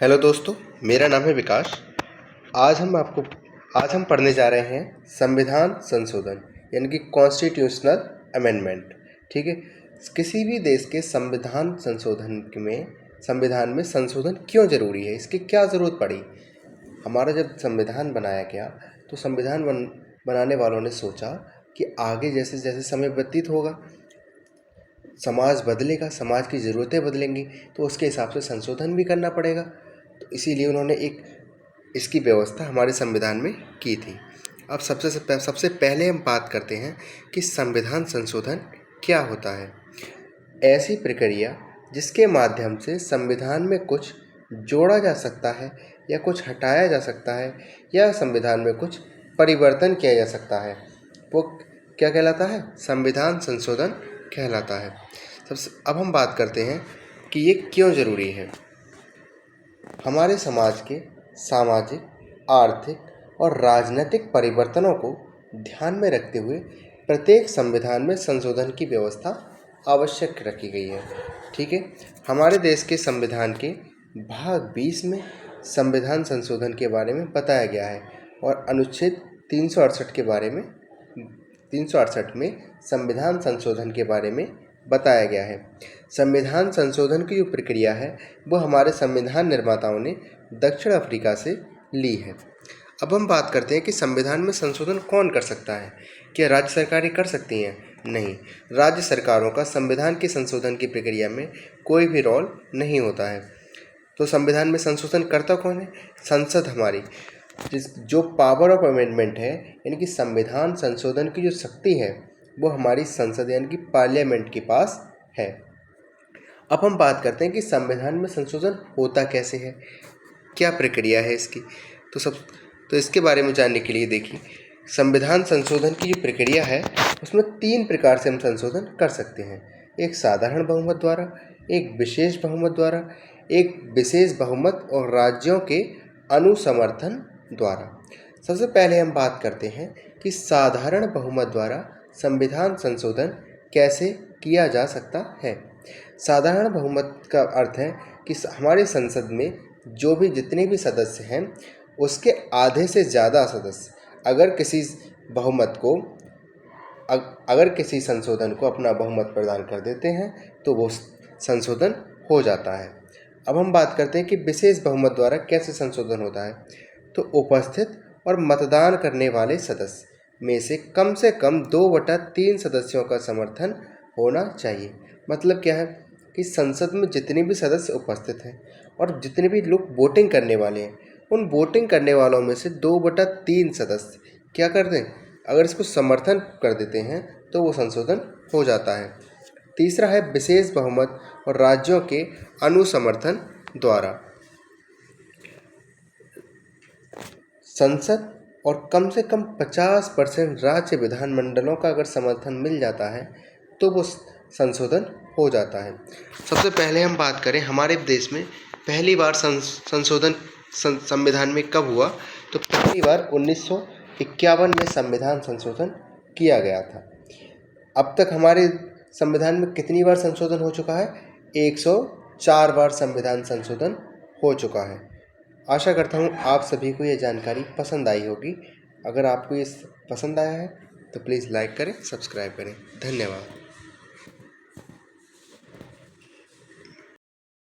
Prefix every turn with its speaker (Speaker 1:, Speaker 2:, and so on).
Speaker 1: Hello दोस्तों, मेरा नाम है विकास। आज हम पढ़ने जा रहे हैं संविधान संशोधन यानी कि कॉन्स्टिट्यूशनल अमेंडमेंट। ठीक है। किसी भी देश के संविधान में संशोधन क्यों ज़रूरी है, इसकी क्या ज़रूरत पड़ी। हमारा जब संविधान बनाया गया तो बनाने वालों ने सोचा कि आगे जैसे जैसे समय व्यतीत होगा, समाज बदलेगा, समाज की ज़रूरतें बदलेंगी, तो उसके हिसाब से संशोधन भी करना पड़ेगा। तो इसीलिए उन्होंने इसकी व्यवस्था हमारे संविधान में की थी। अब सबसे पहले हम बात करते हैं कि संविधान संशोधन क्या होता है। ऐसी प्रक्रिया जिसके माध्यम से संविधान में कुछ जोड़ा जा सकता है या कुछ हटाया जा सकता है या संविधान में कुछ परिवर्तन किया जा सकता है, वो क्या कहलाता है? संविधान संशोधन कहलाता है। अब हम बात करते हैं कि ये क्यों ज़रूरी है। हमारे समाज के सामाजिक, आर्थिक और राजनीतिक परिवर्तनों को ध्यान में रखते हुए प्रत्येक संविधान में संशोधन की व्यवस्था आवश्यक रखी गई है। ठीक है। हमारे देश के संविधान के भाग 20 में संविधान संशोधन के बारे में बताया गया है और अनुच्छेद 368 में संविधान संशोधन के बारे में बताया गया है। संविधान संशोधन की जो प्रक्रिया है वो हमारे संविधान निर्माताओं ने दक्षिण अफ्रीका से ली है। अब हम बात करते हैं कि संविधान में संशोधन कौन कर सकता है। क्या राज्य सरकारें कर सकती हैं? नहीं, राज्य सरकारों का संविधान के संशोधन की प्रक्रिया में कोई भी रोल नहीं होता है। तो संविधान में संशोधन करता कौन है? संसद हमारी, जो पावर ऑफ अमेंडमेंट है, यानी कि संविधान संशोधन की जो शक्ति है वो हमारी संसद यानी कि पार्लियामेंट के पास है। अब हम बात करते हैं कि संविधान में संशोधन होता कैसे है, क्या प्रक्रिया है इसकी। तो इसके बारे में जानने के लिए देखिए, संविधान संशोधन की जो प्रक्रिया है उसमें 3 प्रकार से हम संशोधन कर सकते हैं। एक साधारण बहुमत द्वारा, एक विशेष बहुमत द्वारा, एक विशेष बहुमत और राज्यों के अनुसमर्थन द्वारा। सबसे पहले हम बात करते हैं कि साधारण बहुमत द्वारा संविधान संशोधन कैसे किया जा सकता है। साधारण बहुमत का अर्थ है कि हमारे संसद में जितने भी सदस्य हैं उसके आधे से ज़्यादा सदस्य अगर किसी संशोधन को अपना बहुमत प्रदान कर देते हैं तो वो संशोधन हो जाता है। अब हम बात करते हैं कि विशेष बहुमत द्वारा कैसे संशोधन होता है। तो उपस्थित और मतदान करने वाले सदस्य में से कम 2/3 सदस्यों का समर्थन होना चाहिए। मतलब क्या है कि संसद में जितने भी सदस्य उपस्थित हैं और जितने भी लोग वोटिंग करने वाले हैं, उन वोटिंग करने वालों में से 2/3 सदस्य क्या कर दें, अगर इसको समर्थन कर देते हैं तो वो संशोधन हो जाता है। तीसरा है विशेष बहुमत और राज्यों के अनुसमर्थन द्वारा। संसद और कम से कम 50% राज्य विधानमंडलों का अगर समर्थन मिल जाता है तो वो संशोधन हो जाता है। सबसे पहले हम बात करें हमारे देश में पहली बार संविधान में कब हुआ, तो पहली बार 1951 में संविधान संशोधन किया गया था। अब तक हमारे संविधान में कितनी बार संशोधन हो चुका है? 104 बार संविधान संशोधन हो चुका है। आशा करता हूँ आप सभी को ये जानकारी पसंद आई होगी। अगर आपको ये पसंद आया है तो प्लीज़ लाइक करें, सब्सक्राइब करें। धन्यवाद।